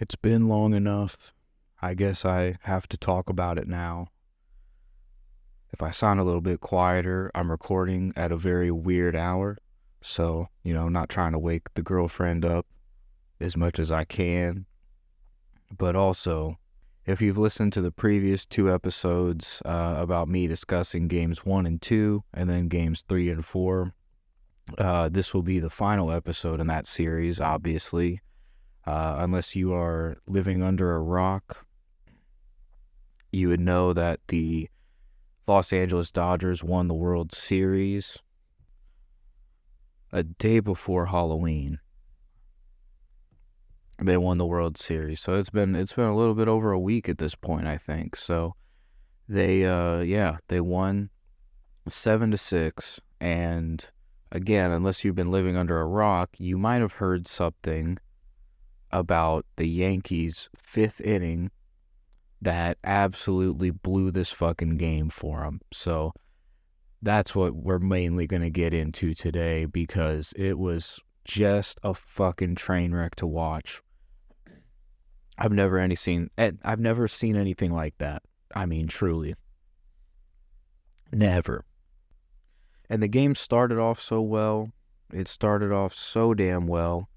It's been long enough. I guess I have to talk about it now. If I sound a little bit quieter, I'm recording at a very weird hour. So, not trying to wake the girlfriend up as much as I can. But also, if you've listened to the previous two episodes about me discussing games 1 and 2, and then games 3 and 4, this will be the final episode in that series, obviously. Unless you are living under a rock, you would know that the Los Angeles Dodgers won the World Series a day before Halloween. They won the World Series, so it's been a little bit over a week at this point, I think. So they won 7-6, and again, unless you've been living under a rock, you might have heard something about the Yankees' fifth inning that absolutely blew this fucking game for them. So that's what we're mainly going to get into today, because it was just a fucking train wreck to watch. I've never seen anything like that. I mean, truly. Never. And the game started off so well. It started off so damn well.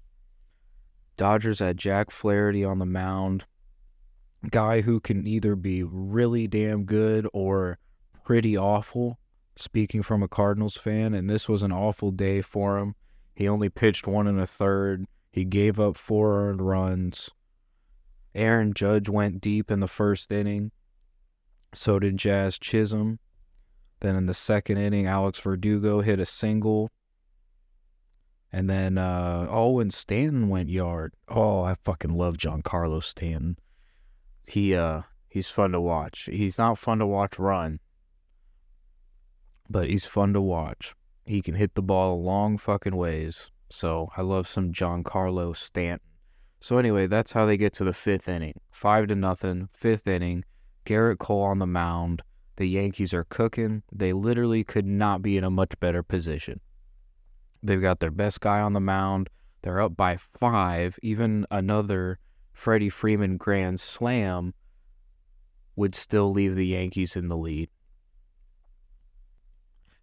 Dodgers had Jack Flaherty on the mound. Guy who can either be really damn good or pretty awful, speaking from a Cardinals fan, and this was an awful day for him. He only pitched 1 1/3. He gave up 4 earned runs. Aaron Judge went deep in the first inning. So did Jazz Chisholm. Then in the second inning, Alex Verdugo hit a single. And then, and Stanton went yard. Oh, I fucking love Giancarlo Stanton. He's fun to watch. He's not fun to watch run, but he's fun to watch. He can hit the ball a long fucking ways. So I love some Giancarlo Stanton. So anyway, that's how they get to the fifth inning. 5-0, fifth inning. Garrett Cole on the mound. The Yankees are cooking. They literally could not be in a much better position. They've got their best guy on the mound. They're up by 5. Even another Freddie Freeman grand slam would still leave the Yankees in the lead.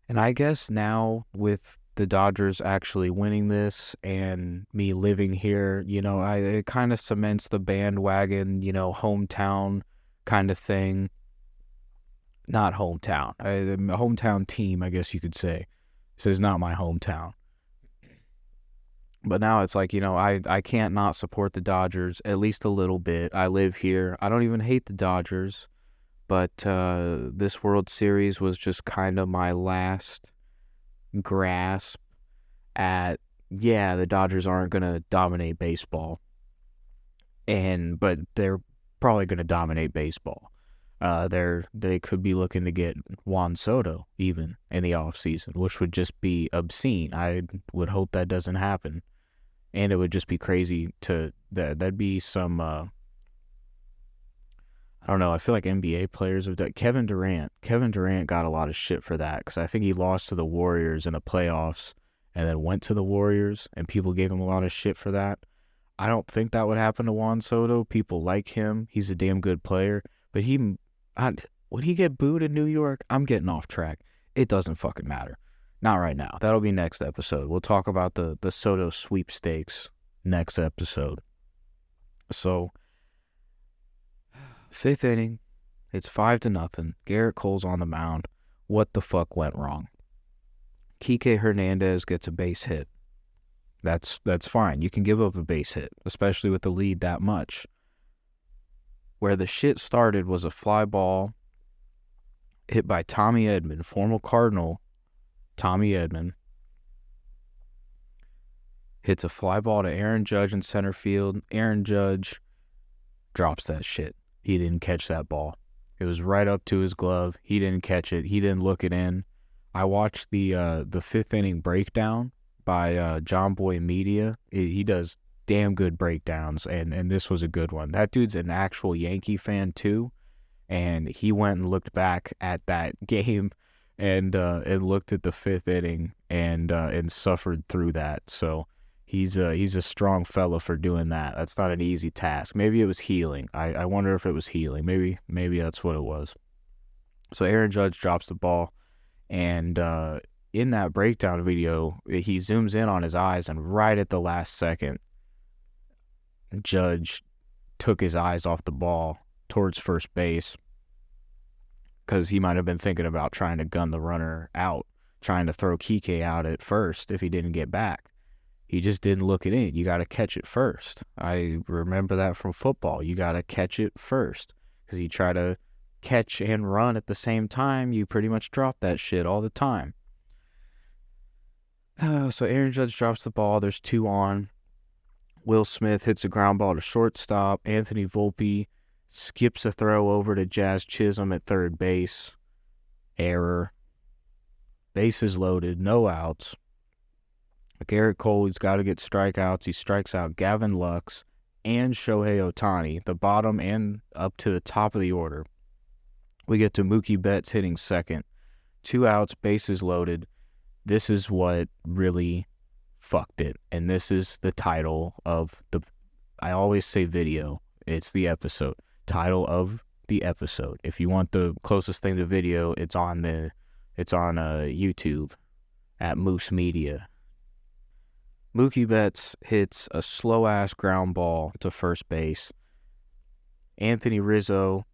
And I guess now with the Dodgers actually winning this and me living here, it kind of cements the bandwagon, hometown kind of thing. Not hometown. A hometown team, I guess you could say. This is not my hometown. But now it's like, I can't not support the Dodgers, at least a little bit. I live here. I don't even hate the Dodgers. But this World Series was just kind of my last grasp at, the Dodgers aren't going to dominate baseball. But they're probably going to dominate baseball. They could be looking to get Juan Soto even in the offseason, which would just be obscene. I would hope that doesn't happen. And it would just be crazy that'd be some, I don't know, I feel like NBA players have done. Kevin Durant got a lot of shit for that, because I think he lost to the Warriors in the playoffs and then went to the Warriors, and people gave him a lot of shit for that. I don't think that would happen to Juan Soto. People like him. He's a damn good player. But would he get booed in New York? I'm getting off track. It doesn't fucking matter. Not right now. That'll be next episode. We'll talk about the Soto sweepstakes next episode. So, fifth inning. It's 5-0. Garrett Cole's on the mound. What the fuck went wrong? Kike Hernandez gets a base hit. That's fine. You can give up a base hit, especially with the lead that much. Where the shit started was a fly ball hit by Tommy Edman, former Cardinal Tommy Edman. Hits a fly ball to Aaron Judge in center field. Aaron Judge drops that shit. He didn't catch that ball. It was right up to his glove. He didn't catch it. He didn't look it in. I watched the fifth inning breakdown by John Boy Media. He does damn good breakdowns, and this was a good one. That dude's an actual Yankee fan too, and he went and looked back at that game and looked at the fifth inning and suffered through that. So He's a strong fella for doing that. That's not an easy task. Maybe it was healing. I wonder if it was healing. Maybe that's what it was. So Aaron Judge drops the ball, and in that breakdown video, he zooms in on his eyes, and right at the last second, Judge took his eyes off the ball towards first base because he might have been thinking about trying to gun the runner out, trying to throw Kike out at first if he didn't get back. He just didn't look it in. You got to catch it first. I remember that from football. You got to catch it first. Because you try to catch and run at the same time, you pretty much drop that shit all the time. So Aaron Judge drops the ball. There's 2 on. Will Smith hits a ground ball to shortstop. Anthony Volpe skips a throw over to Jazz Chisholm at third base. Error. Bases loaded. No outs. Garrett Cole, he's got to get strikeouts. He strikes out Gavin Lux and Shohei Ohtani, the bottom and up to the top of the order. We get to Mookie Betts hitting second. 2 outs, bases loaded. This is what really fucked it. And this is the title of I always say video. It's the episode. Title of the episode. If you want the closest thing to video, it's on YouTube at Moose Media. Mookie Betts hits a slow-ass ground ball to first base. Anthony Rizzo,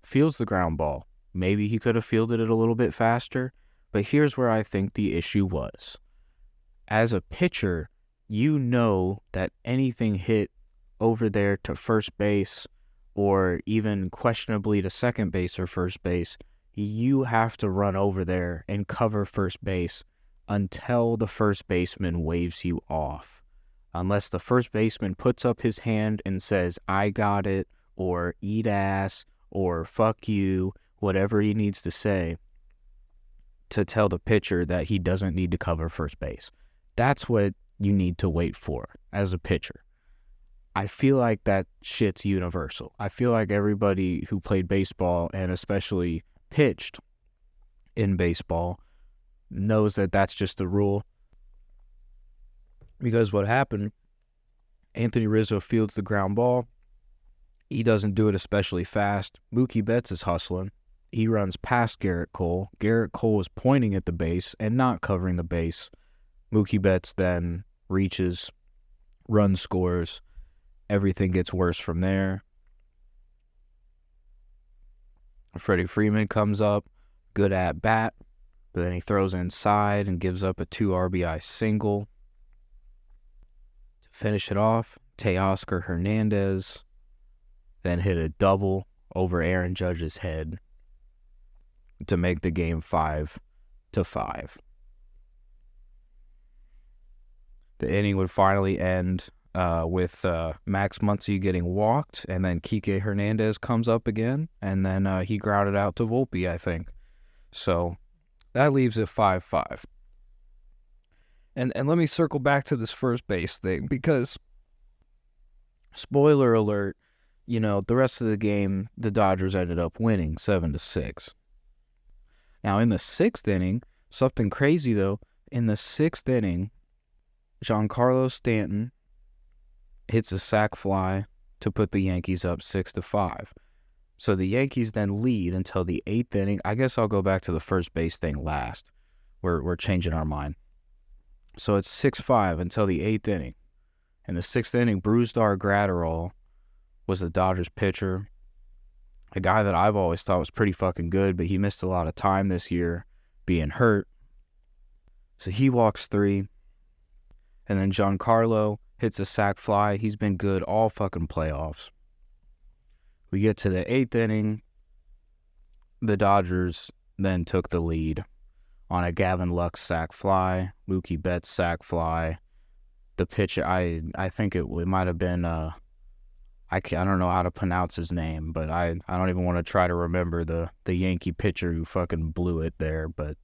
fields the ground ball. Maybe he could have fielded it a little bit faster, but here's where I think the issue was. As a pitcher, you know that anything hit over there to first base or even questionably to second base or first base, you have to run over there and cover first base until the first baseman waves you off. Unless the first baseman puts up his hand and says, I got it, or eat ass, or fuck you, whatever he needs to say to tell the pitcher that he doesn't need to cover first base. That's what you need to wait for as a pitcher. I feel like that shit's universal. I feel like everybody who played baseball and especially pitched in baseball knows that that's just the rule. Because what happened, Anthony Rizzo fields the ground ball. He doesn't do it especially fast. Mookie Betts is hustling. He runs past Garrett Cole. Garrett Cole is pointing at the base and not covering the base. Mookie Betts then reaches, runs, scores. Everything gets worse from there. Freddie Freeman comes up, good at bat. But then he throws inside and gives up a 2 RBI single. To finish it off, Teoscar Hernandez then hit a double over Aaron Judge's head to make the game 5-5. The inning would finally end with Max Muncy getting walked, and then Kike Hernandez comes up again, and then he grounded out to Volpe, I think. So that leaves it 5-5. And let me circle back to this first base thing, because, spoiler alert, the rest of the game, the Dodgers ended up winning 7-6. Now, in the 6th inning, something crazy though, in the 6th inning, Giancarlo Stanton hits a sac fly to put the Yankees up 6-5. So the Yankees then lead until the 8th inning. I guess I'll go back to the first base thing last. We're changing our mind. So it's 6-5 until the 8th inning. In the 6th inning, Brusdar Graterol was the Dodgers pitcher. A guy that I've always thought was pretty fucking good, but he missed a lot of time this year being hurt. So he walks 3. And then Giancarlo hits a sac fly. He's been good all fucking playoffs. We get to the 8th inning. The Dodgers then took the lead on a Gavin Lux sac fly, Mookie Betts sac fly. The pitch, I think it might have been, I don't know how to pronounce his name, but I don't even want to try to remember the Yankee pitcher who fucking blew it there, but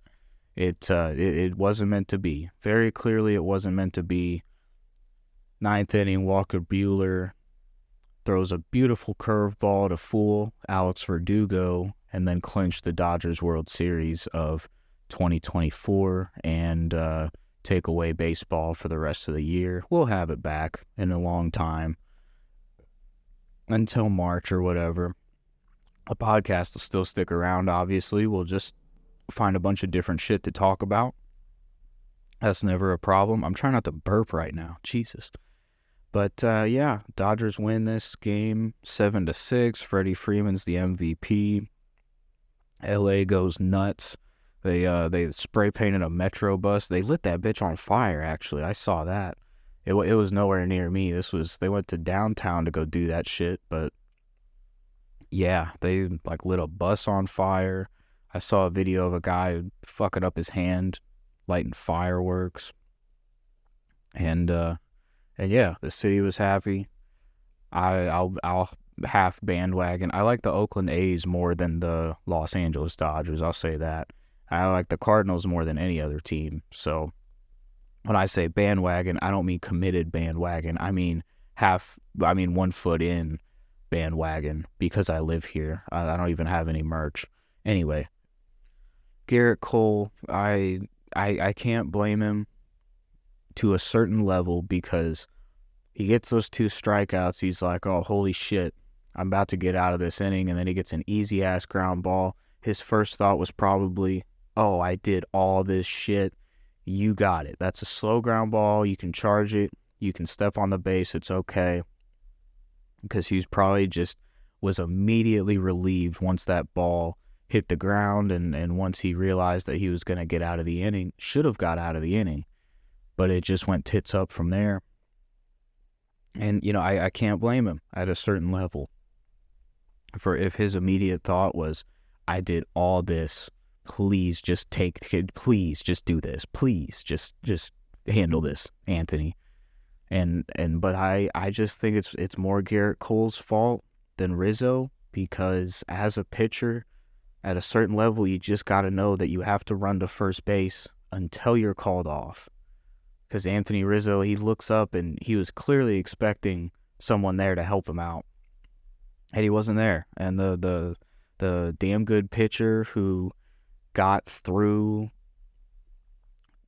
it wasn't meant to be. Very clearly it wasn't meant to be. 9th inning, Walker Buehler throws a beautiful curveball to fool Alex Verdugo and then clinch the Dodgers World Series of 2024 and take away baseball for the rest of the year. We'll have it back in a long time, until March or whatever. A podcast will still stick around, obviously. We'll just find a bunch of different shit to talk about. That's never a problem. I'm trying not to burp right now. Jesus. But, yeah, Dodgers win this game 7-6. Freddie Freeman's the MVP. LA goes nuts. They spray painted a Metro bus. They lit that bitch on fire, actually. I saw that. It was nowhere near me. They went to downtown to go do that shit, but yeah, they like lit a bus on fire. I saw a video of a guy fucking up his hand, lighting fireworks. And yeah, the city was happy. I'll half bandwagon. I like the Oakland A's more than the Los Angeles Dodgers. I'll say that. I like the Cardinals more than any other team. So when I say bandwagon, I don't mean committed bandwagon. I mean 1 foot in bandwagon because I live here. I don't even have any merch. Anyway, Garrett Cole, I can't blame him to a certain level because he gets those 2 strikeouts. He's like, oh, holy shit, I'm about to get out of this inning. And then he gets an easy-ass ground ball. His first thought was probably, oh, I did all this shit. You got it. That's a slow ground ball. You can charge it. You can step on the base. It's okay. Because he probably just was immediately relieved once that ball hit the ground. And once he realized that he was going to get out of the inning, should have got out of the inning. But it just went tits up from there. And, I can't blame him at a certain level. For if his immediate thought was, I did all this, please just please just do this. Please just handle this, Anthony. But I just think it's more Garrett Cole's fault than Rizzo, because as a pitcher, at a certain level, you just got to know that you have to run to first base until you're called off. Because Anthony Rizzo, he looks up and he was clearly expecting someone there to help him out. And he wasn't there. And the damn good pitcher who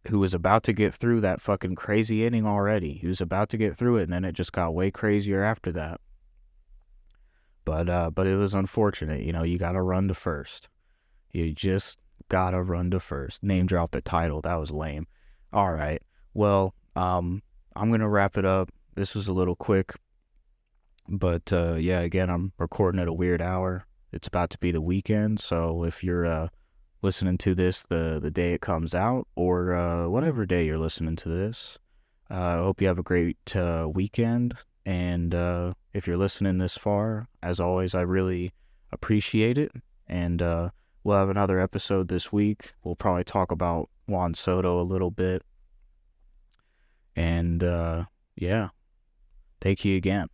was about to get through that fucking crazy inning already. He was about to get through it, and then it just got way crazier after that. But it was unfortunate. You got to run to first. You just got to run to first. Name drop the title. That was lame. All right. Well, I'm going to wrap it up. This was a little quick. But, yeah, again, I'm recording at a weird hour. It's about to be the weekend, so if you're listening to this the day it comes out, or whatever day you're listening to this, I hope you have a great weekend. And if you're listening this far, as always, I really appreciate it. And we'll have another episode this week. We'll probably talk about Juan Soto a little bit. And, yeah, thank you again.